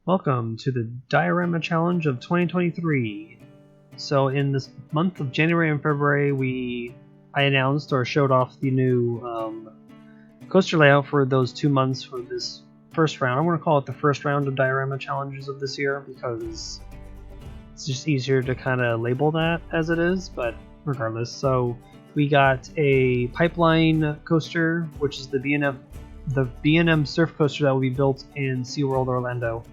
Welcome to the Diorama Challenge of 2023. So in this month of January and February, I announced or showed off the new coaster layout for those 2 months for this first round. I'm going to call it the first round of Diorama Challenges of this year because it's just easier to kind of label that as it is, but regardless. So we got a pipeline coaster, which is the B&M surf coaster that will be built in SeaWorld Orlando.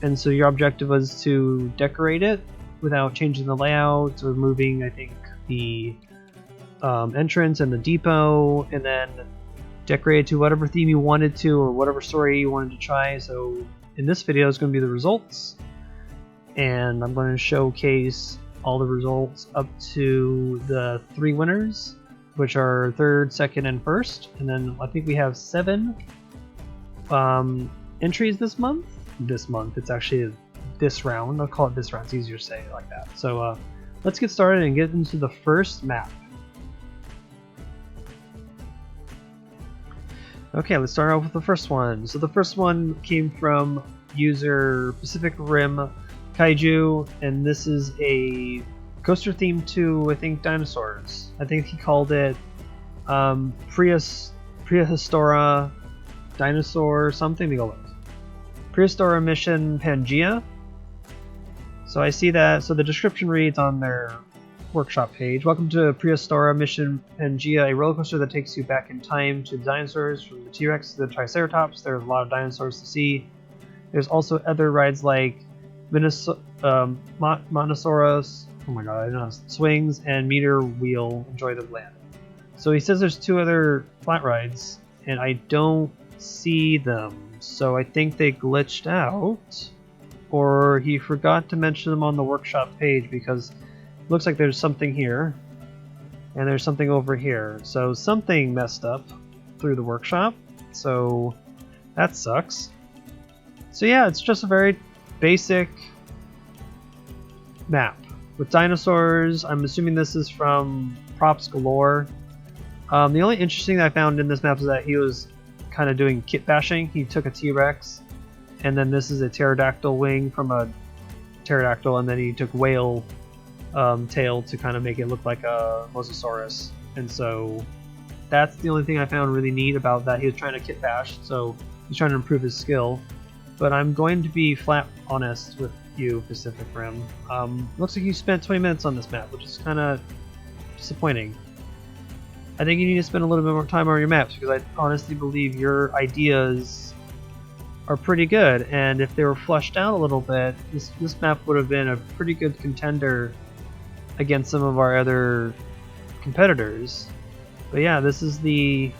And so your objective was to decorate it without changing the layout or moving, I think, the entrance and the depot, and then decorate it to whatever theme you wanted to or whatever story you wanted to try. So in this video is going to be the results, and I'm going to showcase all the results up to the 3 winners, which are 3rd, 2nd, and 1st. And then I think we have 7 entries this month. It's actually this round. I'll call it this round. It's easier to say it like that. So let's get started and get into the first map. Okay, let's start off with the first one. So the first one came from user Pacific Rim Kaiju, and this is a coaster themed to, I think, dinosaurs. I think he called it Prehistora Dinosaur something. We go with Prehistora Mission Pangea. So I see that. So the description reads on their workshop page: welcome to Prehistora Mission Pangea, a roller coaster that takes you back in time to the dinosaurs, from the T-Rex to the Triceratops. There's a lot of dinosaurs to see. There's also other rides like Monosaurus, oh my god, I don't know, swings, and meter wheel. Enjoy the land. So he says there's 2 other flat rides, and I don't see them. So I think they glitched out, or he forgot to mention them on the workshop page, because it looks like there's something here and there's something over here. So something messed up through the workshop, so that sucks. So yeah, it's just a very basic map with dinosaurs. I'm assuming this is from Props Galore. The only interesting that I found in this map is that he was kind of doing kit bashing. He took a T-Rex, and then this is a pterodactyl wing from a pterodactyl, and then he took whale tail to kind of make it look like a mosasaurus. And so that's the only thing I found really neat about that. He was trying to kit bash, so he's trying to improve his skill. But I'm going to be flat honest with you, Pacific Rim. Looks like you spent 20 minutes on this map, which is kind of disappointing. I think you need to spend a little bit more time on your maps, because I honestly believe your ideas are pretty good, and if they were fleshed out a little bit, this map would have been a pretty good contender against some of our other competitors. But yeah, this is the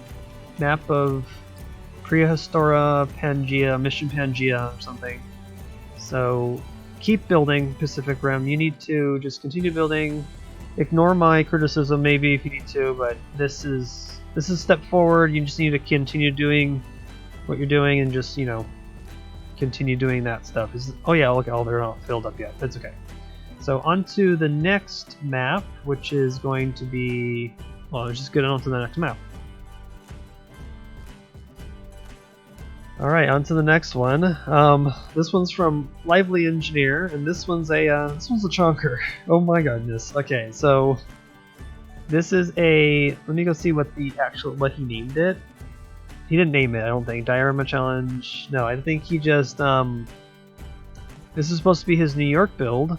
map of Prehistora Pangea, Mission Pangea or something. So keep building, Pacific Rim. You need to just continue building. Ignore my criticism maybe if you need to, but this is a step forward. You just need to continue doing what you're doing and just, continue doing that stuff. Oh yeah, look, they're not filled up yet. That's okay. So on to the next map, which is going to be, well, let's just get on to the next map. Alright, on to the next one. This one's from Lively Engineer, and this one's a chonker. Oh my goodness. Okay, so this is let me go see what he named it. He didn't name it, I don't think. Diorama Challenge. No, I think he just, this is supposed to be his New York build.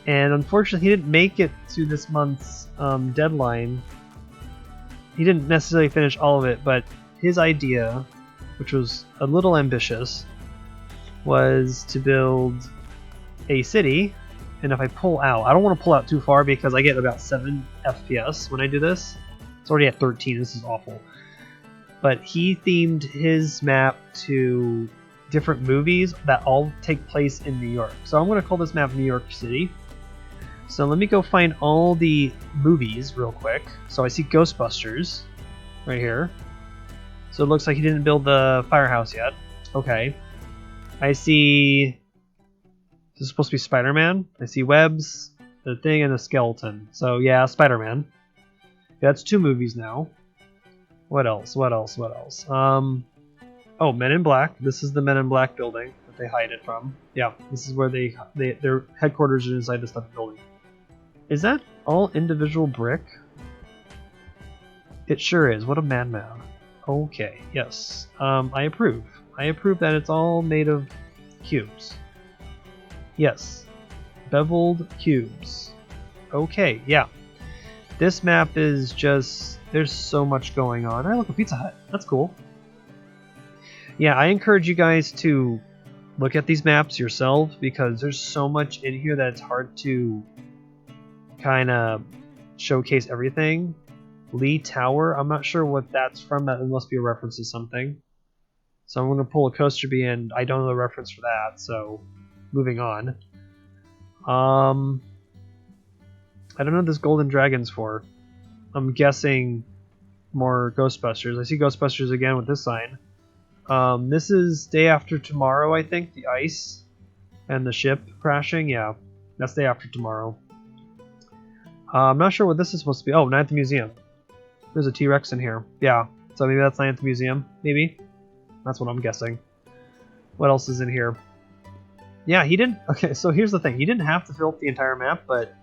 And unfortunately, he didn't make it to this month's deadline. He didn't necessarily finish all of it, but his idea, which was a little ambitious, was to build a city. And if I pull out, I don't want to pull out too far because I get about 7 FPS when I do this. It's already at 13, this is awful. But he themed his map to different movies that all take place in New York. So I'm going to call this map New York City. So let me go find all the movies real quick. So I see Ghostbusters right here. So it looks like he didn't build the firehouse yet. Okay. I see, this is supposed to be Spider-Man. I see webs, the thing, and a skeleton. So yeah, Spider-Man. That's 2 movies now. What else? Oh, Men in Black. This is the Men in Black building. they hide it from. Yeah, this is where their headquarters are inside this type of building. Is that all individual brick? It sure is. What a madman. Okay, yes. I approve. I approve that it's all made of cubes. Yes. Beveled cubes. Okay, yeah. This map is just... there's so much going on. I look, a Pizza Hut. That's cool. Yeah, I encourage you guys to look at these maps yourself because there's so much in here that it's hard to kind of showcase everything. Lee Tower, I'm not sure what that's from. That must be a reference to something. So I'm going to pull a Coaster Bee and I don't know the reference for that, so moving on. I don't know what this Golden Dragon's for. I'm guessing more Ghostbusters. I see Ghostbusters again with this sign. This is Day After Tomorrow, I think. The ice and the ship crashing. Yeah, that's Day After Tomorrow. I'm not sure what this is supposed to be. Oh, Night at the Museum. There's a T-Rex in here. Yeah, so maybe that's Night at the Museum. Maybe? That's what I'm guessing. What else is in here? Yeah, he didn't... Okay, so here's the thing. He didn't have to fill up the entire map, but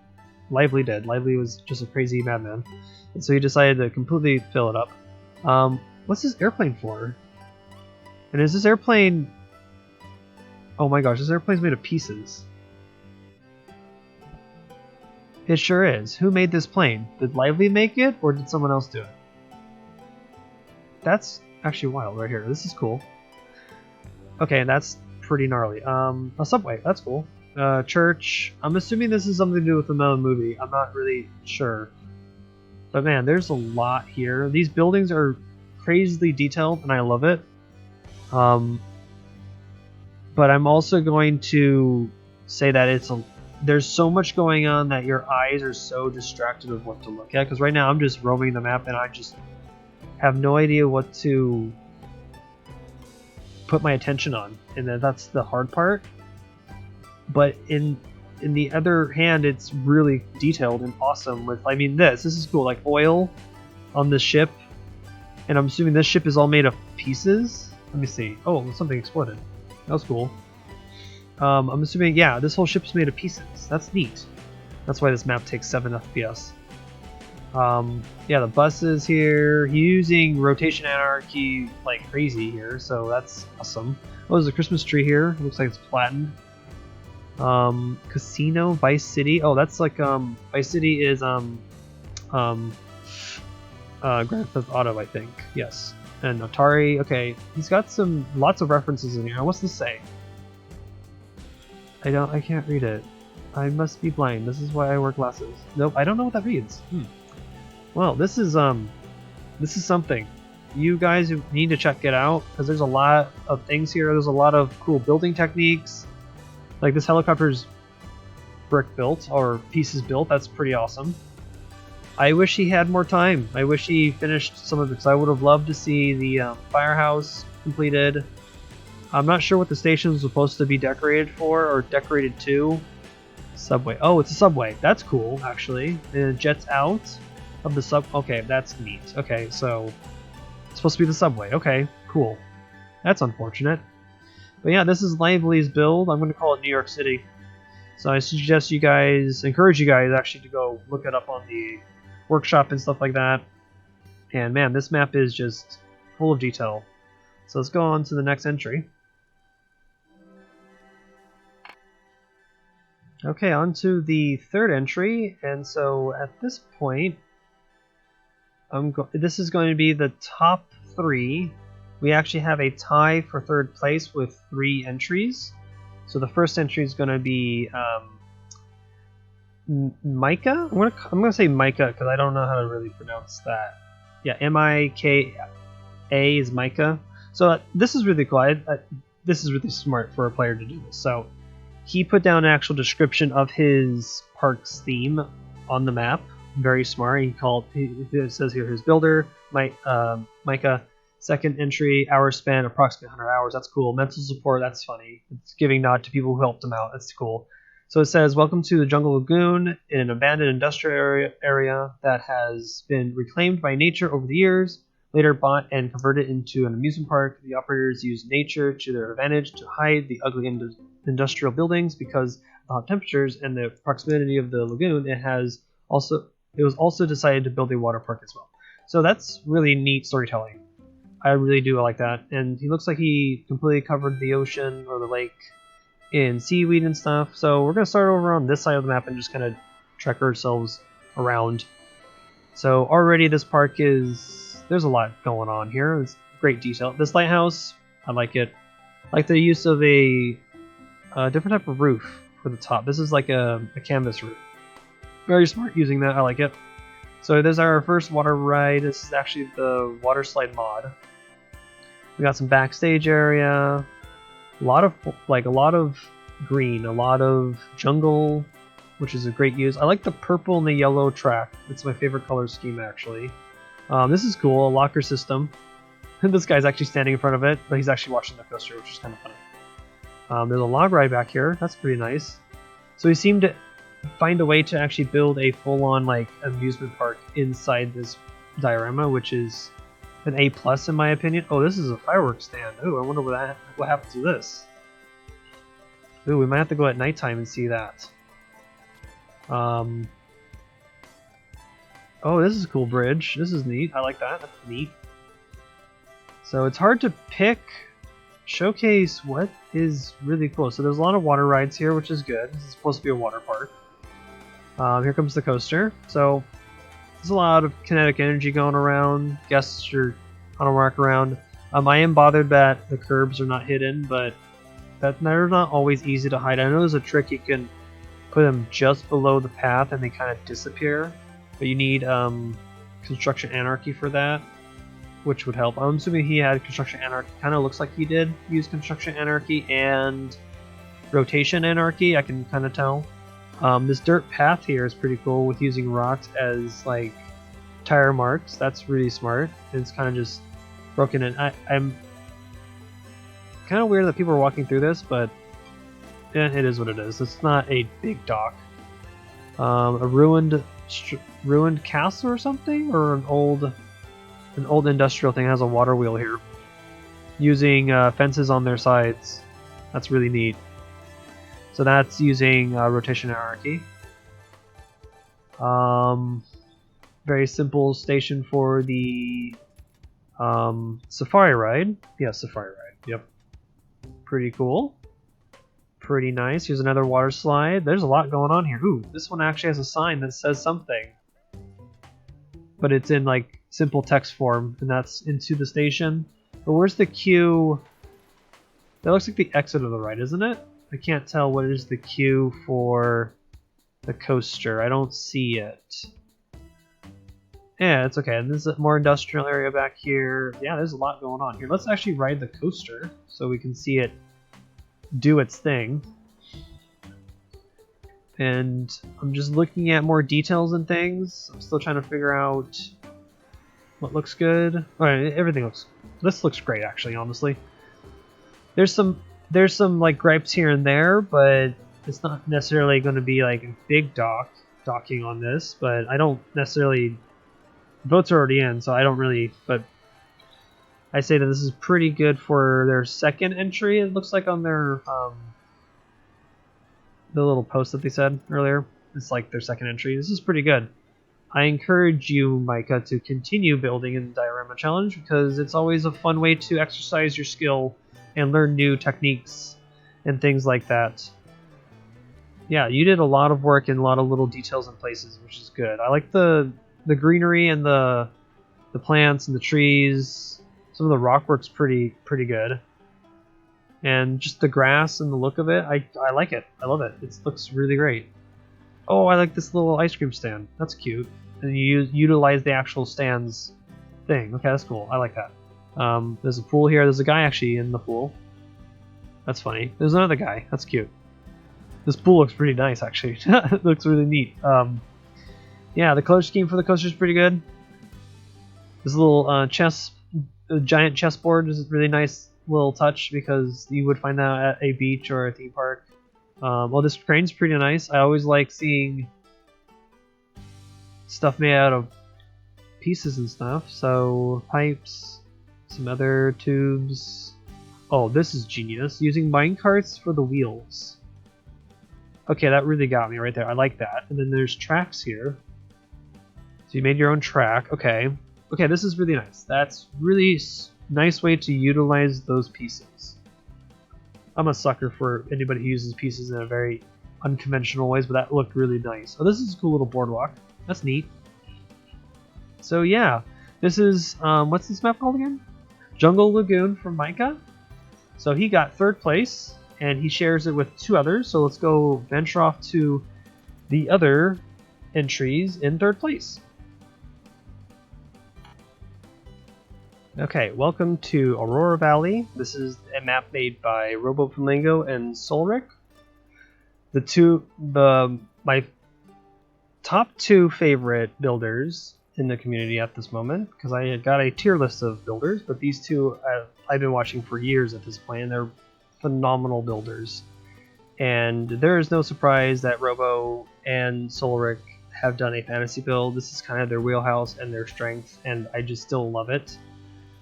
Lively did. Lively was just a crazy madman. And so he decided to completely fill it up. What's this airplane for? And is this airplane... Oh my gosh, this airplane's made of pieces. It sure is. Who made this plane? Did Lively make it, or did someone else do it? That's actually wild right here. This is cool. Okay, that's pretty gnarly. A subway. That's cool. Church. I'm assuming this is something to do with the movie. I'm not really sure. But man, there's a lot here. These buildings are crazily detailed, and I love it. But I'm also going to say that there's so much going on that your eyes are so distracted of what to look at. Because right now I'm just roaming the map and I just have no idea what to put my attention on, and that's the hard part. But in the other hand, it's really detailed and awesome. With this is cool, like oil on the ship, and I'm assuming this ship is all made of pieces. Let me see. Oh, something exploded. That was cool. I'm assuming, yeah, this whole ship's made of pieces. That's neat. That's why this map takes 7 FPS. Yeah, the buses here, using rotation anarchy like crazy here, so that's awesome. Oh, there's a Christmas tree here. It looks like it's flattened. Casino, Vice City. Oh, that's like Vice City is Grand Theft Auto, I think. Yes. And Atari. Okay, he's got lots of references in here. What's this say? I can't read it. I must be blind. This is why I wear glasses. Nope, I don't know what that reads. Well, this is something. You guys need to check it out because there's a lot of things here. There's a lot of cool building techniques. Like this helicopter's brick built or pieces built. That's pretty awesome. I wish he had more time. I wish he finished some of it because I would have loved to see the firehouse completed. I'm not sure what the station is supposed to be decorated for or decorated to. Subway. Oh, it's a subway. That's cool, actually. And it jets out of the sub. Okay, that's neat. Okay, so it's supposed to be the subway. Okay, cool. That's unfortunate. But yeah, this is Lively's build. I'm going to call it New York City. So I suggest you guys, encourage you guys actually to go look it up on the workshop and stuff like that. And man, this map is just full of detail. So let's go on to the next entry. Okay, on to the third entry, and so at this point, this is going to be the top 3. We actually have a tie for third place with 3 entries. So the first entry is going to be Micah. I'm going to say Micah because I don't know how to really pronounce that. Yeah, M-I-K-A is Micah. So this is really cool. This is really smart for a player to do this. So he put down an actual description of his park's theme on the map. Very smart. It says here his builder, Micah. Second entry, hours spent, approximately 100 hours. That's cool. Mental support, that's funny. It's giving nod to people who helped him out. That's cool. So it says, welcome to the Jungle Lagoon, in an abandoned industrial area that has been reclaimed by nature over the years. later bought and converted into an amusement park. The operators used nature to their advantage to hide the ugly industrial buildings because of the hot temperatures and the proximity of the lagoon. It was also decided to build a water park as well. So that's really neat storytelling. I really do like that. And he looks like he completely covered the ocean or the lake in seaweed and stuff. So we're going to start over on this side of the map and just kind of trek ourselves around. So already this park there's a lot going on here. It's great detail. This lighthouse, I like it. I like the use of a different type of roof for the top. This is like a canvas roof. Very smart using that. I like it. So there's our first water ride. This is actually the water slide mod. We got some backstage area, a lot of green, a lot of jungle, which is a great use. I like the purple and the yellow track. It's my favorite color scheme actually. This is cool, a locker system. This guy's actually standing in front of it, but he's actually watching the coaster, which is kind of funny. There's a log ride back here. That's pretty nice. So he seemed to find a way to actually build a full-on like amusement park inside this diorama, which is an A+ in my opinion. Oh, this is a fireworks stand. Oh, I wonder what happens to this. Ooh, we might have to go at nighttime and see that. Oh, this is a cool bridge. This is neat. I like that. That's neat. So it's hard to showcase what is really cool. So there's a lot of water rides here, which is good. This is supposed to be a water park. Here comes the coaster. So there's a lot of kinetic energy going around. Guests are on a walk around. I am bothered that the curbs are not hidden, but they're not always easy to hide. I know there's a trick you can put them just below the path and they kind of disappear, but you need construction anarchy for that, which would help. I'm assuming he had construction anarchy. Kind of looks like he did use construction anarchy and rotation anarchy. I can kind of tell. This dirt path here is pretty cool with using rocks as like tire marks. That's really smart. It's kind of just broken in. I'm kind of weird that people are walking through this, but it is what it is. It's not a big dock. A ruined castle or something, or an old industrial thing has a water wheel here, using fences on their sides. That's really neat. So that's using rotation anarchy. Very simple station for the safari ride. Yeah, safari ride. Yep. Pretty cool. Pretty nice. Here's another water slide. There's a lot going on here. Ooh, this one actually has a sign that says something, but it's in like simple text form, and that's into the station. But where's the queue? That looks like the exit of the ride, isn't it? I can't tell what is the queue for the coaster. I don't see it. Yeah, it's okay. There's a more industrial area back here. Yeah, there's a lot going on here. Let's actually ride the coaster so we can see it do its thing. And I'm just looking at more details and things. I'm still trying to figure out what looks good. Alright, everything looks... This looks great, actually, honestly. There's some like gripes here and there, but it's not necessarily going to be like a big docking on this. But I don't necessarily... Votes are already in, so I don't really... But I say that this is pretty good for their second entry. It looks like on their the little post that they said earlier. It's like their second entry. This is pretty good. I encourage you, Micah, to continue building in the Diorama Challenge because it's always a fun way to exercise your skill and learn new techniques and things like that. Yeah, you did a lot of work and a lot of little details and places, which is good. I like the greenery and the plants and the trees. Some of the rock work's pretty good. And just the grass and the look of it, I like it. I love it. It looks really great. Oh, I like this little ice cream stand. That's cute. And you utilize the actual stands thing. Okay, that's cool. I like that. There's a pool here. There's a guy actually in the pool. That's funny. There's another guy. That's cute. This pool looks pretty nice, actually. It looks really neat. Yeah, the color scheme for the coaster is pretty good. This little giant chessboard is a really nice little touch because you would find that at a beach or a theme park. Well, this crane's pretty nice. I always like seeing stuff made out of pieces and stuff. So pipes, some other tubes. Oh, this is genius. Using minecarts for the wheels. Okay, that really got me right there. I like that. And then there's tracks here. So you made your own track. Okay. Okay, this is really nice. That's really nice way to utilize those pieces. I'm a sucker for anybody who uses pieces in a very unconventional ways, but that looked really nice. Oh, this is a cool little boardwalk. That's neat. So yeah, this is, what's this map called again? Jungle Lagoon from Micah. So he got 3rd place, and he shares it with 2 others. So let's go venture off to the other entries in 3rd place. Okay, welcome to Aurora Valley. This is a map made by RoboFlamingo and Solric. My top 2 favorite builders in the community at this moment, because I had got a tier list of builders, but these 2 I've been watching for years at this point, and they're phenomenal builders. And there is no surprise that Robo and Solric have done a fantasy build. This is kind of their wheelhouse and their strength, and I just still love it.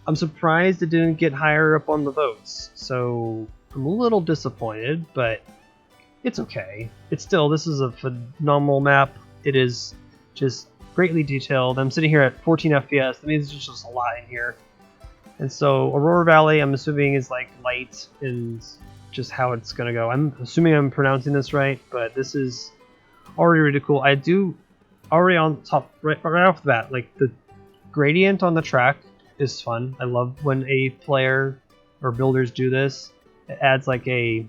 I'm surprised it didn't get higher up on the votes, so I'm a little disappointed, but it's okay. It's still, this is a phenomenal map. It is just greatly detailed. I'm sitting here at 14 FPS. That means there's just a lot in here. And so Aurora Valley, I'm assuming, is like light and just how it's going to go. I'm assuming I'm pronouncing this right, but this is already really cool. I do already on top, right off the bat, like the gradient on the track is fun. I love when a player or builders do this. It adds like a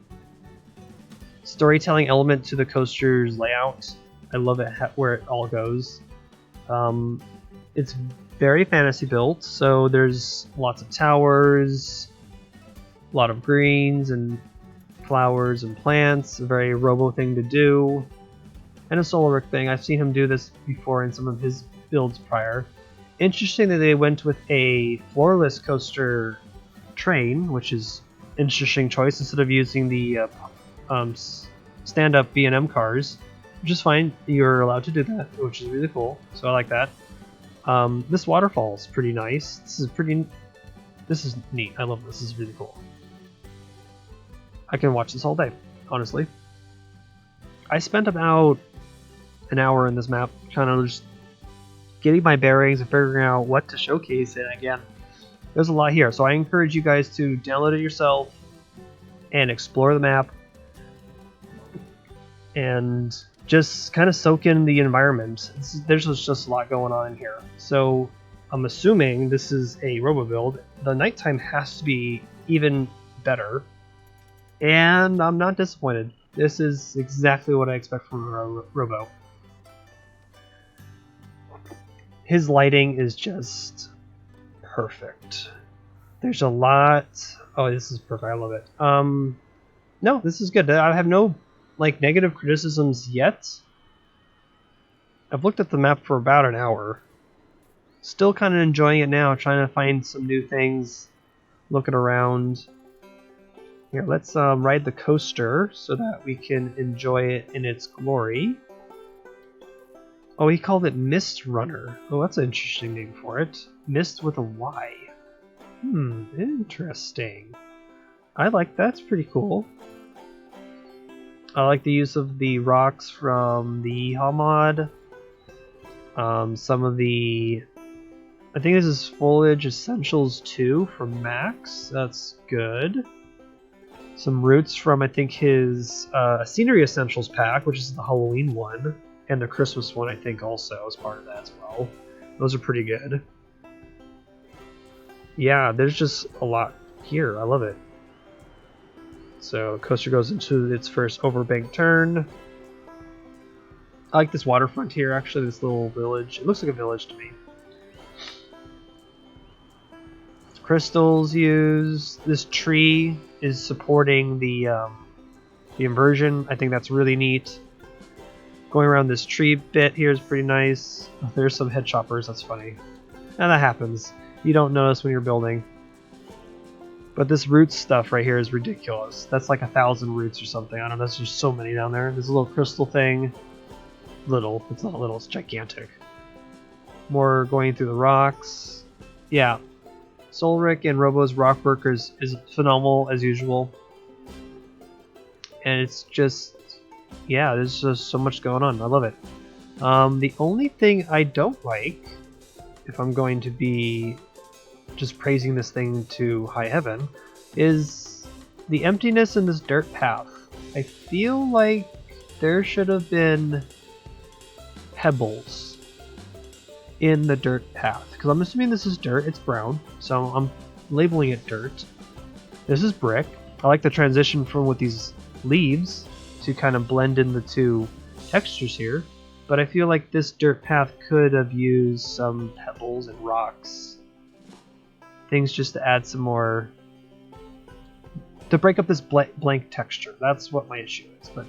storytelling element to the coaster's layout. I love it where it all goes. It's very fantasy built, so there's lots of towers, a lot of greens and flowers and plants, a very Robo thing to do, and a Solaric thing. I've seen him do this before in some of his builds prior. Interesting that they went with a floorless coaster train, which is an interesting choice, instead of using the stand-up B&M cars, which is fine. You're allowed to do that, which is really cool, so I like that. This waterfall is pretty nice. This is neat. I love this. This is really cool. I can watch this all day, honestly. I spent about an hour in this map, kind of just getting my bearings and figuring out what to showcase. And again, there's a lot here, so I encourage you guys to download it yourself and explore the map and just kind of soak in the environment. There's just a lot going on in here. So I'm assuming this is a Robo build. The nighttime has to be even better, and I'm not disappointed. This is exactly what I expect from a Robo. His lighting is just perfect. There's a lot. Oh, this is perfect. I love it. No, this is good. I have no negative criticisms yet. I've looked at the map for about an hour. Still kind of enjoying it now, trying to find some new things, looking around. Here, let's ride the coaster so that we can enjoy it in its glory. Oh, he called it Mist Runner. Oh, that's an interesting name for it. Mist with a Y. Interesting. I like that. It's pretty cool. I like the use of the rocks from the Hamad. Some of the... I think this is Foliage Essentials 2 from Max. That's good. Some roots from, I think, his Scenery Essentials pack, which is the Halloween one. And the Christmas one, I think, also is part of that as well. Those are pretty good. Yeah, there's just a lot here. I love it. So, coaster goes into its first overbank turn. I like this waterfront here, actually, this little village. It looks like a village to me. Crystals used. This tree is supporting the inversion. I think that's really neat. Going around this tree bit here is pretty nice. There's some head choppers, that's funny. And that happens. You don't notice when you're building. But this root stuff right here is ridiculous. That's like 1,000 roots or something. I don't know, there's just so many down there. There's a little crystal thing. Little. It's not little, it's gigantic. More going through the rocks. Yeah. Solric and Robo's rock work is phenomenal as usual. And it's just, yeah, there's just so much going on. I love it. The only thing I don't like, if I'm going to be just praising this thing to high heaven, is the emptiness in this dirt path. I feel like there should have been pebbles in the dirt path, because I'm assuming this is dirt. It's brown, so I'm labeling it dirt. This is brick. I like the transition from with these leaves to kind of blend in the two textures here, but I feel like this dirt path could have used some pebbles and rocks, things just to add some more, to break up this blank texture. That's what my issue is, but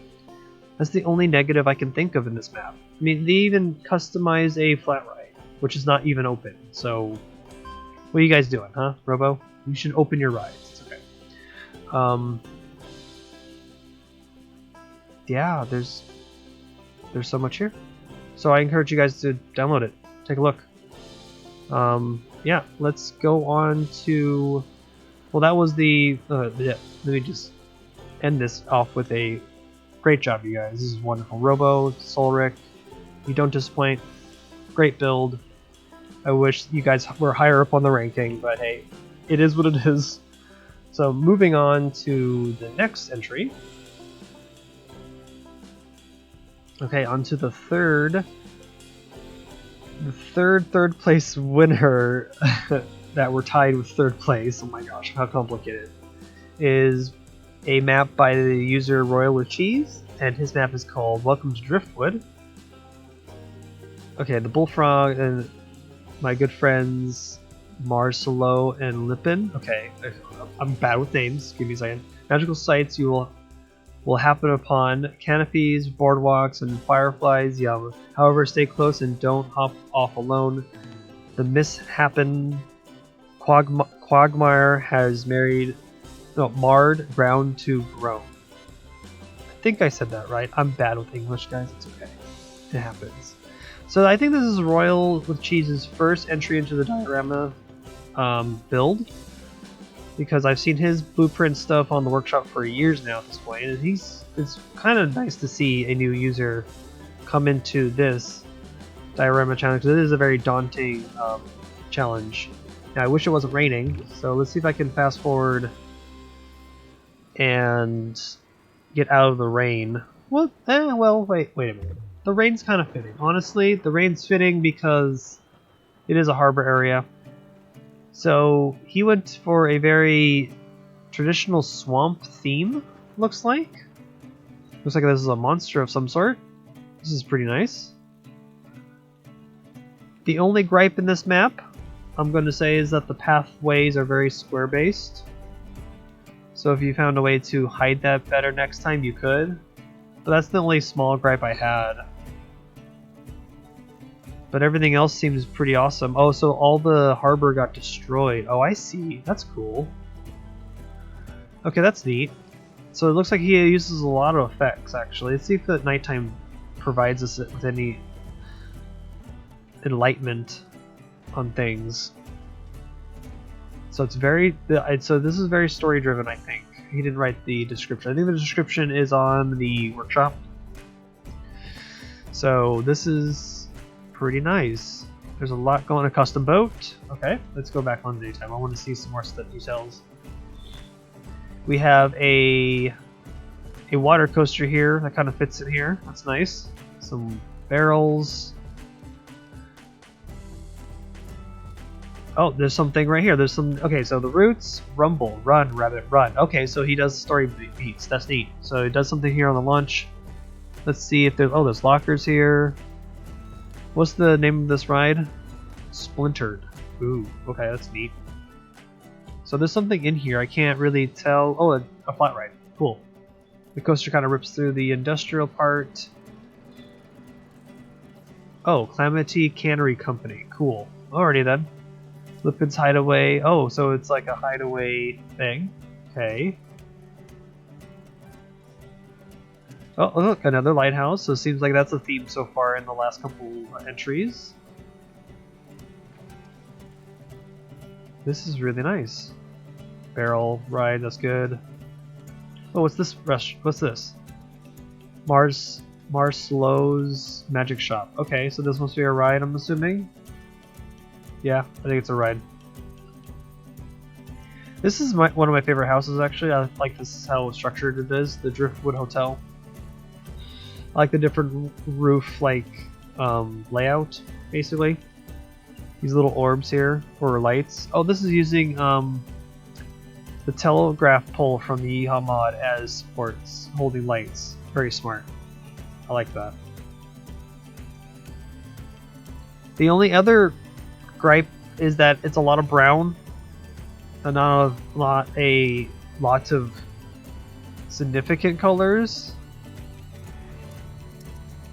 that's the only negative I can think of in this map. I mean, they even customize a flat ride, which is not even open, so what are you guys doing, huh, Robo? You should open your rides. It's okay. Yeah, there's so much here. So I encourage you guys to download it. Take a look. Yeah, let's go on to... Well, that was the... let me just end this off with a great job, you guys. This is wonderful. Robo, Solric, you don't disappoint. Great build. I wish you guys were higher up on the ranking, but hey, it is what it is. So moving on to the next entry. Okay, on to the third place winner that we're tied with third place. Oh my gosh, how complicated. Is a map by the user Royale with Cheese, and his map is called Welcome to Driftwood. Okay, the Bullfrog and my good friends Marcelo and Lipin. Okay, I'm bad with names. Give me a second. Magical sights you will happen upon canopies, boardwalks, and fireflies. Yeah. However, stay close and don't hop off alone. The mishappen Quagmire has marred ground to grown. I think I said that right. I'm bad with English, guys. It's okay. It happens. So I think this is Royale with Cheese's first entry into the Diorama build, because I've seen his blueprint stuff on the workshop for years now at this point, and it's kind of nice to see a new user come into this Diorama challenge, because it is a very daunting challenge. Now, I wish it wasn't raining, so let's see if I can fast forward and get out of the rain. Well, wait a minute. The rain's kind of fitting. Honestly, the rain's fitting because it is a harbor area. So he went for a very traditional swamp theme, looks like. Looks like this is a monster of some sort. This is pretty nice. The only gripe in this map, I'm going to say, is that the pathways are very square-based. So if you found a way to hide that better next time, you could. But that's the only small gripe I had. But everything else seems pretty awesome. Oh, so all the harbor got destroyed. Oh, I see. That's cool. Okay, that's neat. So it looks like he uses a lot of effects, actually. Let's see if the nighttime provides us with any enlightenment on things. So it's very... So this is very story-driven, I think. He didn't write the description. I think the description is on the workshop. So this is pretty nice. There's a lot going on. A custom boat. Okay, let's go back on daytime. I want to see some more stuff details. We have a water coaster here that kind of fits in here. That's nice. Some barrels. Oh, there's something right here. There's some... Okay, so the roots, rumble, run, rabbit, run. Okay, so he does story beats. That's neat. So he does something here on the launch. Let's see if there's... Oh, there's lockers here. What's the name of this ride? Splintered. Ooh, okay, that's neat. So there's something in here. I can't really tell... Oh, a flat ride. Cool. The coaster kind of rips through the industrial part. Oh, Calamity Cannery Company. Cool. Alrighty then. Lipin's Hideaway. Oh, so it's like a hideaway thing. Okay. Oh, look, another lighthouse. So it seems like that's a theme so far in the last couple entries. This is really nice. Barrel ride, that's good. Oh, what's this What's this? Marslow's Magic Shop. Okay, so this must be a ride, I'm assuming. Yeah, I think it's a ride. This is one of my favorite houses, actually. I like this is how structured it is, the Driftwood Hotel. I like the different roof layout, basically. These little orbs here for lights. Oh, this is using the telegraph pole from the Yeehaw mod as supports, holding lights. Very smart. I like that. The only other gripe is that it's a lot of brown and not lots of significant colors.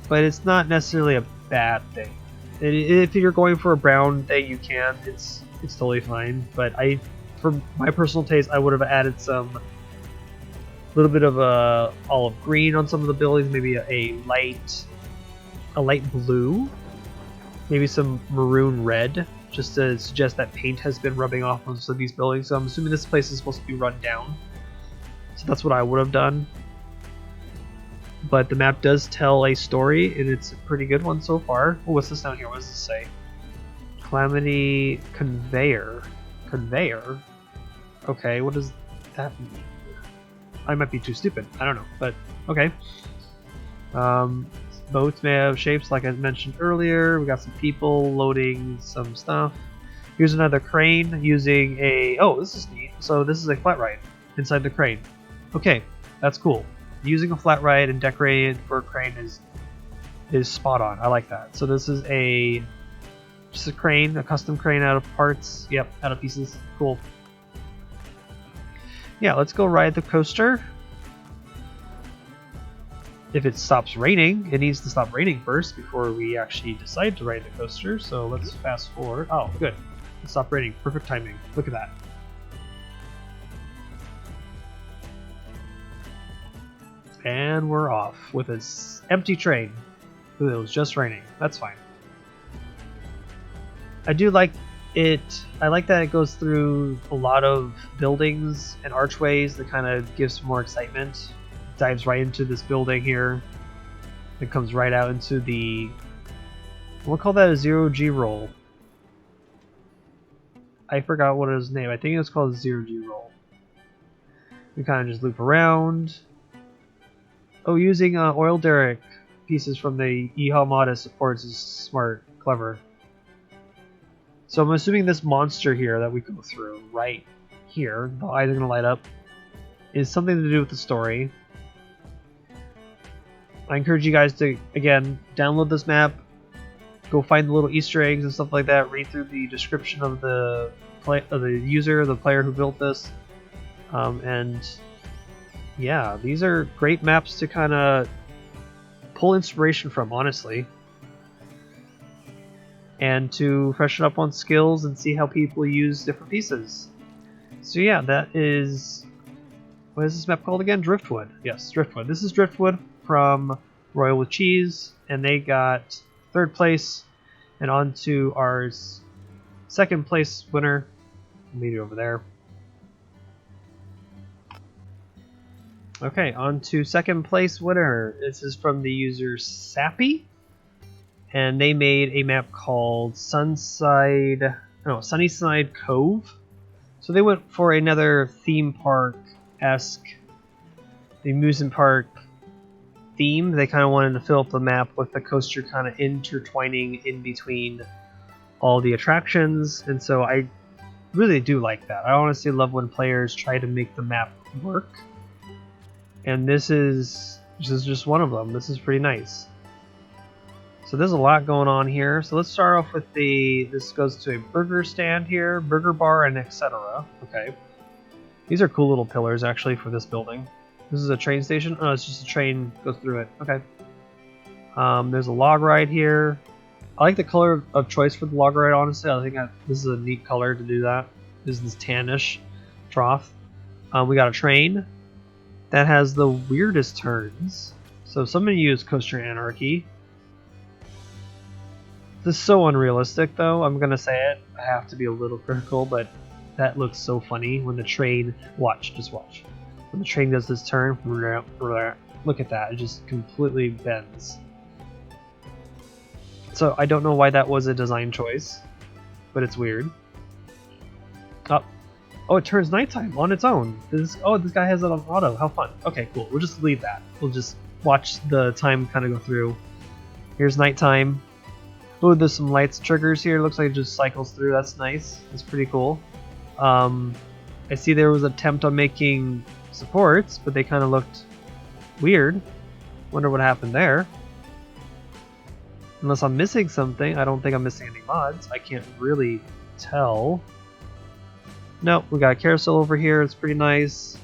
But it's not necessarily a bad thing. If you're going for a brown thing, you can. It's totally fine. But for my personal taste, I would have added some little bit of a olive green on some of the buildings, maybe a light blue, maybe some maroon red, just to suggest that paint has been rubbing off on some of these buildings. So I'm assuming this place is supposed to be run down. So that's what I would have done. But the map does tell a story, and it's a pretty good one so far. Oh, what's this down here? What does this say? Calamity Conveyor. Conveyor? Okay, what does that mean? I might be too stupid. I don't know, but okay. Boats may have shapes like I mentioned earlier. We got some people loading some stuff. Here's another crane using a... Oh, this is neat. So this is a flat ride inside the crane. Okay, that's cool. Using a flat ride and decorating it for a crane is spot on. I like that. So this is just a crane, a custom crane out of parts. Yep, out of pieces. Cool. Yeah, let's go ride the coaster. If it stops raining, it needs to stop raining first before we actually decide to ride the coaster. So let's fast forward. Oh, good. It stopped raining. Perfect timing. Look at that. And we're off with this empty train. Ooh, it was just raining. That's fine. I do like it. I like that it goes through a lot of buildings and archways that kind of gives more excitement. Dives right into this building here. It comes right out into the... We'll call that a 0G roll. I forgot what it was named. I think it was called a 0G roll. We kind of just loop around. Oh, using oil derrick pieces from the Yeehaw mod as supports is smart, clever. So I'm assuming this monster here that we go through right here, the eyes are going to light up, is something to do with the story. I encourage you guys to, again, download this map, go find the little Easter eggs and stuff like that, read through the description of the user, the player who built this, and yeah, these are great maps to kind of pull inspiration from, honestly, and to freshen up on skills and see how people use different pieces. So yeah, that is... What is this map called again? Driftwood. Yes, Driftwood. This is Driftwood from Royale with Cheese, and they got 3rd place, and on to our 2nd place winner. Leave it over there. Okay, on to 2nd place winner. This is from the user Sappy, and they made a map called Sunnyside Cove. So they went for another theme park-esque, amusement park theme. They kind of wanted to fill up the map with the coaster kind of intertwining in between all the attractions, and so I really do like that. I honestly love when players try to make the map work. And this is just one of them. This is pretty nice. So there's a lot going on here. So let's start off with this goes to a burger stand here, burger bar, and etc. Okay. These are cool little pillars actually for this building. This is a train station. Oh, it's just a train goes through it. Okay. There's a log ride here. I like the color of choice for the log ride, honestly. I think this is a neat color to do that. This is this tannish trough. We got a train that has the weirdest turns. So somebody used Coaster Anarchy. This is so unrealistic, though. I'm gonna say it. I have to be a little critical, but That looks so funny when the train, just watch. When the train does this turn, look at that, it just completely bends. So I don't know why that was a design choice, but it's weird. Oh, it turns nighttime on its own. This guy has it on auto. How fun. Okay, cool. We'll just leave that. We'll just watch the time kind of go through. Here's nighttime. Oh, there's some lights triggers here. Looks like it just cycles through. That's nice. That's pretty cool. I see there was an attempt on making supports, but they kind of looked weird. Wonder what happened there. Unless I'm missing something. I don't think I'm missing any mods. I can't really tell. Nope, we got a carousel over here. It's pretty nice.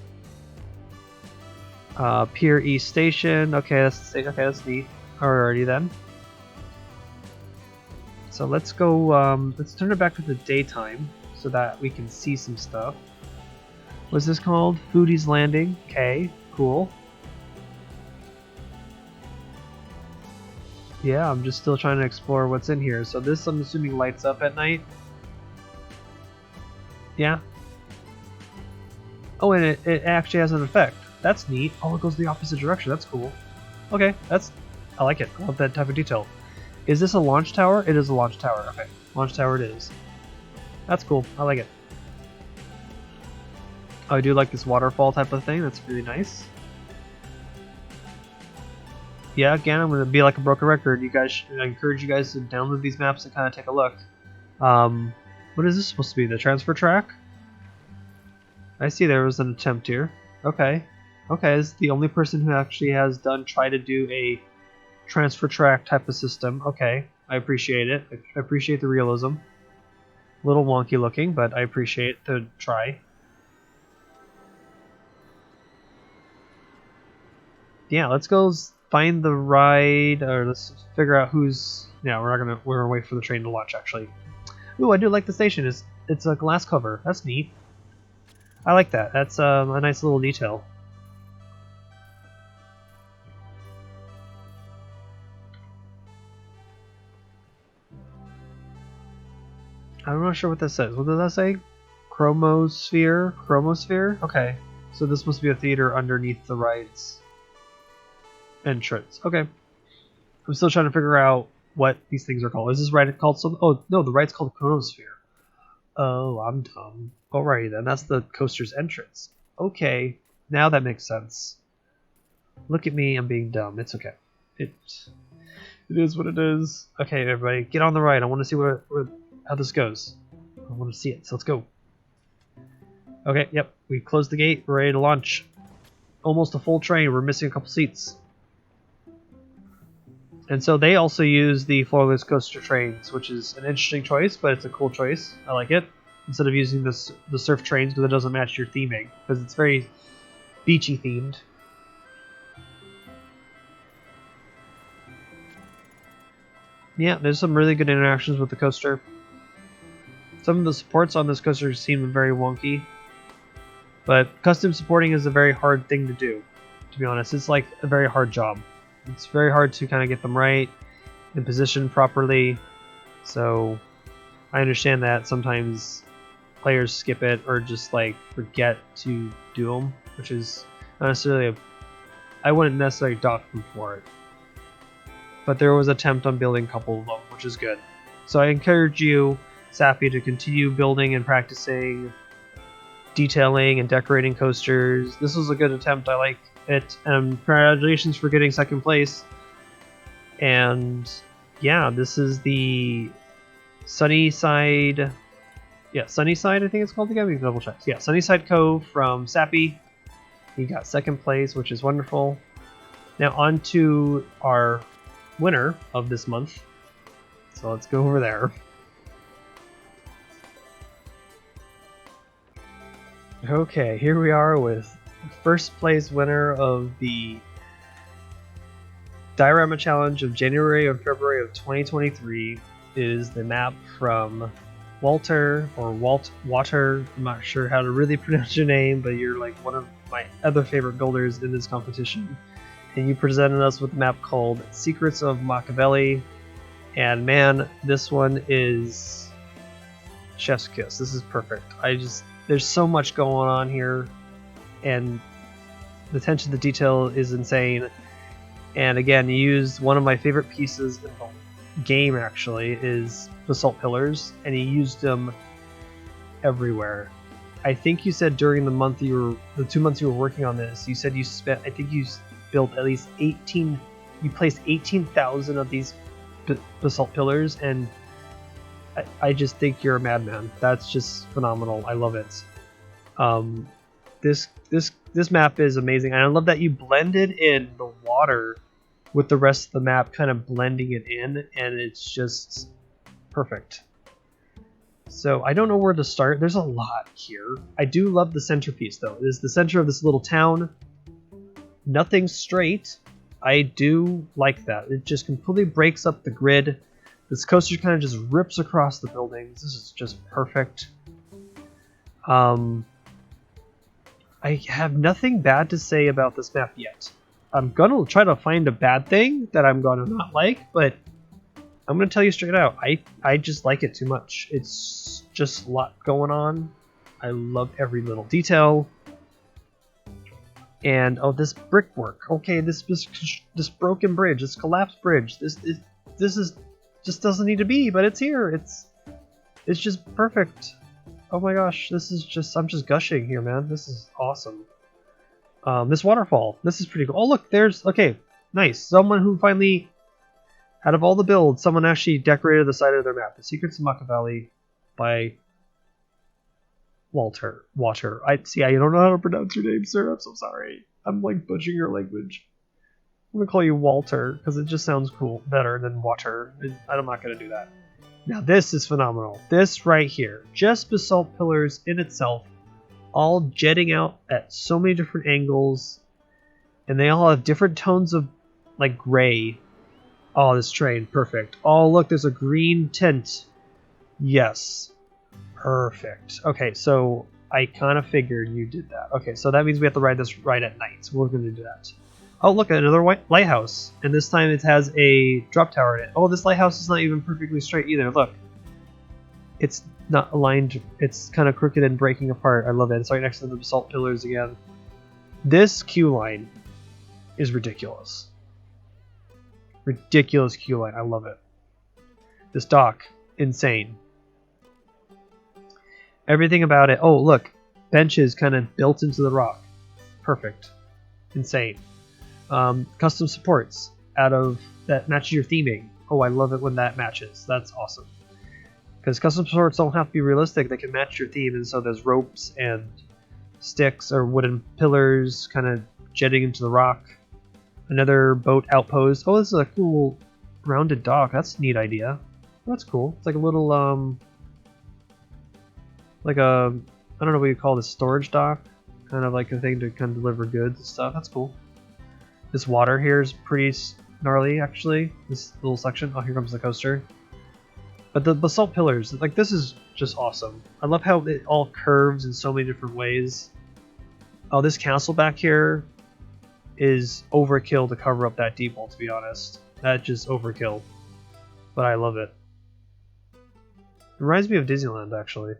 Pier East Station. Okay, that's neat. Alrighty then. So let's go. Let's turn it back to the daytime so that we can see some stuff. What's this called? Foodie's Landing. Okay, cool. Yeah, I'm just still trying to explore what's in here. So this, I'm assuming, lights up at night. Yeah. Oh, and it actually has an effect. That's neat. Oh, it goes the opposite direction. That's cool. Okay, I like it. I love that type of detail. Is this a launch tower? It is a launch tower. Okay, launch tower it is. That's cool. I like it. Oh, I do like this waterfall type of thing. That's really nice. Yeah, again, I'm going to be like a broken record. I encourage you guys to download these maps and kind of take a look. What is this supposed to be? The transfer track? I see there was an attempt here. Okay. Okay, this is the only person who actually has tried to do a transfer track type of system. Okay, I appreciate it. I appreciate the realism. A little wonky looking, but I appreciate the try. Yeah, let's go find the ride, or let's figure out who's... Yeah, we're gonna wait for the train to launch, actually. Ooh, I do like the station. It's a glass cover. That's neat. I like that. That's a nice little detail. I'm not sure what this says. What does that say? Chromosphere? Chromosphere? Okay. So this must be a theater underneath the ride's entrance. Okay. I'm still trying to figure out what these things are called. Is this ride called something? Oh, no, the ride's called Chromosphere. Oh, I'm dumb. Alrighty then, that's the coaster's entrance. Okay, now that makes sense. Look at me, I'm being dumb. It's okay. It is what it is. Okay, everybody, get on the ride. I want to see how this goes. I want to see it, so let's go. Okay, yep, we closed the gate. We're ready to launch. Almost a full train. We're missing a couple seats. And so they also use the floorless coaster trains, which is an interesting choice, but it's a cool choice. I like it. Instead of using the surf trains, because it doesn't match your theming, because it's very beachy themed. Yeah, there's some really good interactions with the coaster. Some of the supports on this coaster seem very wonky, but custom supporting is a very hard thing to do, to be honest. It's like a very hard job. It's very hard to kind of get them right and positioned properly, so I understand that sometimes players skip it or just like forget to do them, which is not necessarily I wouldn't necessarily dock them for it. But there was an attempt on building a couple of them, which is good. So I encourage you, Sappy, to continue building and practicing detailing and decorating coasters. This was a good attempt. I like it, and congratulations for getting second place. And yeah, this is the Sunnyside. Yeah, Sunnyside, I think it's called again. We can double check. Yeah, Sunnyside Cove from Sappy. He got second place, which is wonderful. Now on to our winner of this month. So let's go over there. Okay, here we are with the first place winner of the Diorama Challenge of January and February of 2023 is the map from Wauwter, or Wauwter. I'm not sure how to really pronounce your name, but you're like one of my other favorite builders in this competition. And you presented us with a map called Secrets of Machevelli. And man, this one is Chef's kiss. This is perfect. There's so much going on here, and the attention to detail is insane. And again, you use one of my favorite pieces in the game, actually, is basalt pillars, and he used them everywhere. I think you said during the 2 months you were working on this, you said you spent, I think you built at least 18, you placed 18,000 of these basalt pillars, and I just think you're a madman. That's just phenomenal. I love it. This map is amazing, and I love that you blended in the water with the rest of the map, kind of blending it in, and it's just perfect. So I don't know where to start. There's a lot here. I do love the centerpiece, though. It is the center of this little town. Nothing straight. I do like that. It just completely breaks up the grid. This coaster kind of just rips across the buildings. This is just perfect. I have nothing bad to say about this map yet. I'm gonna try to find a bad thing that I'm gonna not like, but I'm gonna tell you straight out, I just like it too much. It's just a lot going on. I love every little detail. And oh, this brickwork. Okay, this broken bridge, this collapsed bridge. This is just doesn't need to be, but it's here. It's just perfect. Oh my gosh, I'm just gushing here, man. This is awesome. This waterfall, this is pretty cool. Oh look, okay, nice. Someone who finally, out of all the builds, someone actually decorated the side of their map. The Secrets of Machevelli by Wauwter. I don't know how to pronounce your name, sir. I'm so sorry. I'm like butchering your language. I'm gonna call you Wauwter because it just sounds cool, better than water. I'm not gonna do that. Now this is phenomenal. This right here, just basalt pillars in itself, all jetting out at so many different angles, and they all have different tones of like gray. Oh, this train, perfect. Oh look, there's a green tint. Yes, perfect. Okay, so I kind of figured you did that. Okay, so that means we have to ride this ride at night. So we're going to do that. Oh, look, another white lighthouse. And this time it has a drop tower in it. Oh, this lighthouse is not even perfectly straight either. Look. It's not aligned. It's kind of crooked and breaking apart. I love it. It's right next to the basalt pillars again. This queue line is ridiculous. Ridiculous queue line. I love it. This dock. Insane. Everything about it. Oh, look. Benches kind of built into the rock. Perfect. Insane. Custom supports out of that matches your theming. Oh, I love it when that matches. That's awesome. Because custom supports don't have to be realistic. They can match your theme, and so there's ropes and sticks or wooden pillars kind of jetting into the rock. Another boat outpost. Oh, this is a cool rounded dock. That's a neat idea. That's cool. It's like a little like a, I don't know what you call this, storage dock, kind of like a thing to kind of deliver goods and stuff. That's cool. This water here is pretty gnarly, actually. This little section. Oh, here comes the coaster. But the basalt pillars, like, this is just awesome. I love how it all curves in so many different ways. Oh, this castle back here is overkill to cover up that deep hole, to be honest. That's just overkill. But I love it. It reminds me of Disneyland, actually.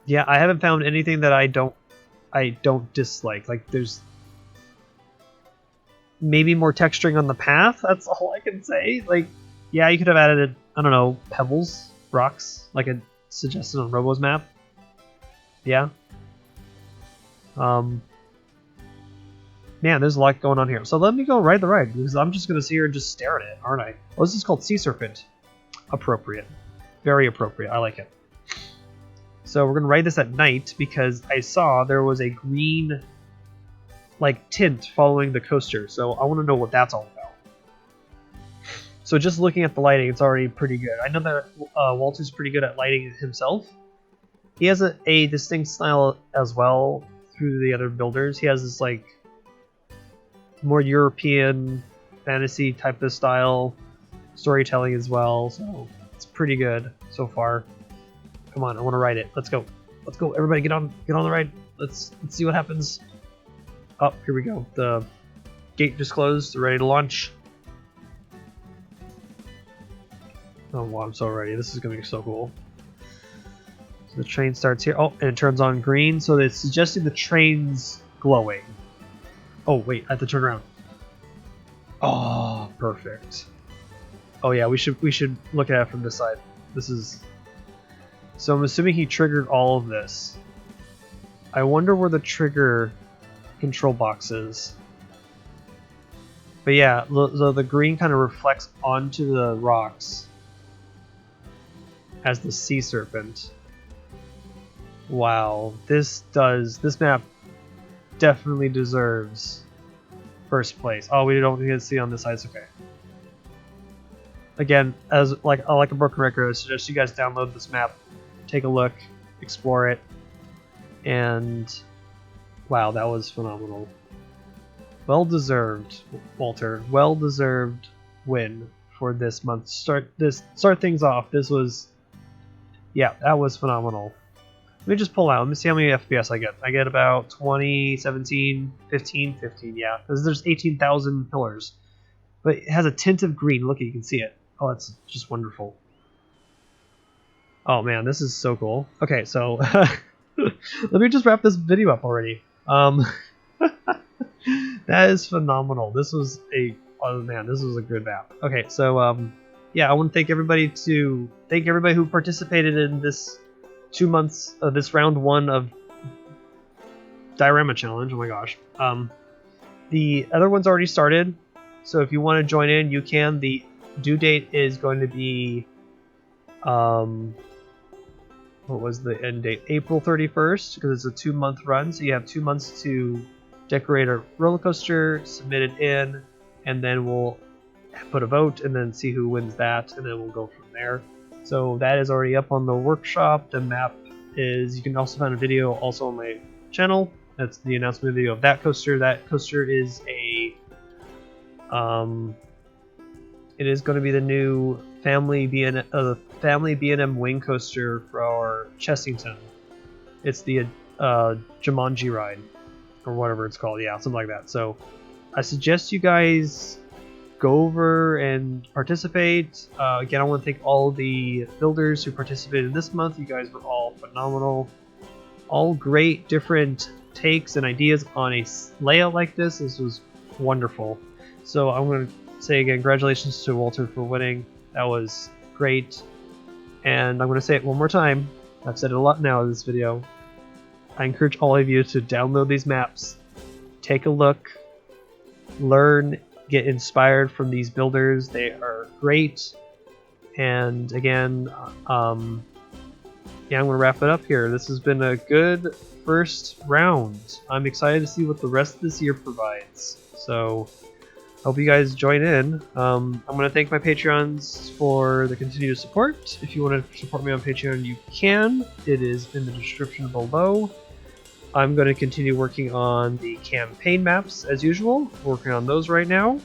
Yeah, I haven't found anything that I don't dislike. Like, there's maybe more texturing on the path. That's all I can say. Like, yeah, you could have added, I don't know, pebbles, rocks, like a suggested on Robo's map. Yeah. Man, there's a lot going on here. So let me go ride the ride, because I'm just gonna sit here and just stare at it, aren't I? Oh, this is called Sea Serpent. Appropriate. Very appropriate. I like it. So we're going to ride this at night because I saw there was a green like tint following the coaster. So I want to know what that's all about. So just looking at the lighting, it's already pretty good. I know that Walter's pretty good at lighting himself. He has a distinct style as well through the other builders. He has this like more European fantasy type of style storytelling as well. So it's pretty good so far. Come on, I want to ride it. Let's go. Let's go. Everybody get on the ride. Let's see what happens. Oh, here we go. The gate just closed. We're ready to launch. Oh, wow, I'm so ready. This is going to be so cool. So the train starts here. Oh, and it turns on green, so it's suggesting the train's glowing. Oh, wait, I have to turn around. Oh, perfect. Oh yeah, we should look at it from this side. This is... So I'm assuming he triggered all of this. I wonder where the trigger control box is. But yeah, the green kind of reflects onto the rocks as the sea serpent. Wow, this map definitely deserves first place. Oh, we don't get to see on this side. It's okay. Again, as like a broken record, I suggest you guys download this map, take a look, explore it, and wow, that was phenomenal. Well deserved, Wauwter. Well deserved win for this month. Start things off. This was, yeah, that was phenomenal. Let me just pull out. Let me see how many FPS I get. I get about 20, 17, 15, yeah. Because there's 18,000 pillars. But it has a tint of green. Look, you can see it. Oh, that's just wonderful. Oh man, this is so cool. Okay, so let me just wrap this video up already. That is phenomenal. This was oh man, this was a good map. Okay, so yeah, I want to thank everybody who participated in this 2 months of this round 1 of Diorama challenge. Oh my gosh. The other one's already started, so if you want to join in, you can. The due date is going to be what was the end date? April 31st, because it's a 2-month run, so you have 2 months to decorate a roller coaster, submit it in, and then we'll put a vote and then see who wins that, and then we'll go from there. So that is already up on the workshop. The map is, you can also find a video also on my channel. That's the announcement video of that coaster. That coaster is a it is going to be the new family B&M wing coaster for our Chessington. It's the Jumanji ride, or whatever it's called. Yeah, something like that. So I suggest you guys go over and participate. Again, I want to thank all the builders who participated this month. You guys were all phenomenal. All great different takes and ideas on a layout like this. This was wonderful. So I'm going to say again, congratulations to Wauwter for winning. That was great. And I'm going to say it one more time. I've said it a lot now in this video. I encourage all of you to download these maps, take a look, learn, get inspired from these builders. They are great. And again, yeah, I'm going to wrap it up here. This has been a good first round. I'm excited to see what the rest of this year provides. So hope you guys join in. I'm going to thank my Patreons for the continued support. If you want to support me on Patreon, you can. It is in the description below. I'm going to continue working on the campaign maps as usual. Working on those right now.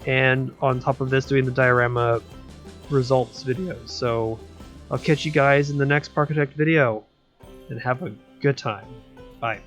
And on top of this, doing the diorama results videos. So I'll catch you guys in the next Parkitect video. And have a good time. Bye.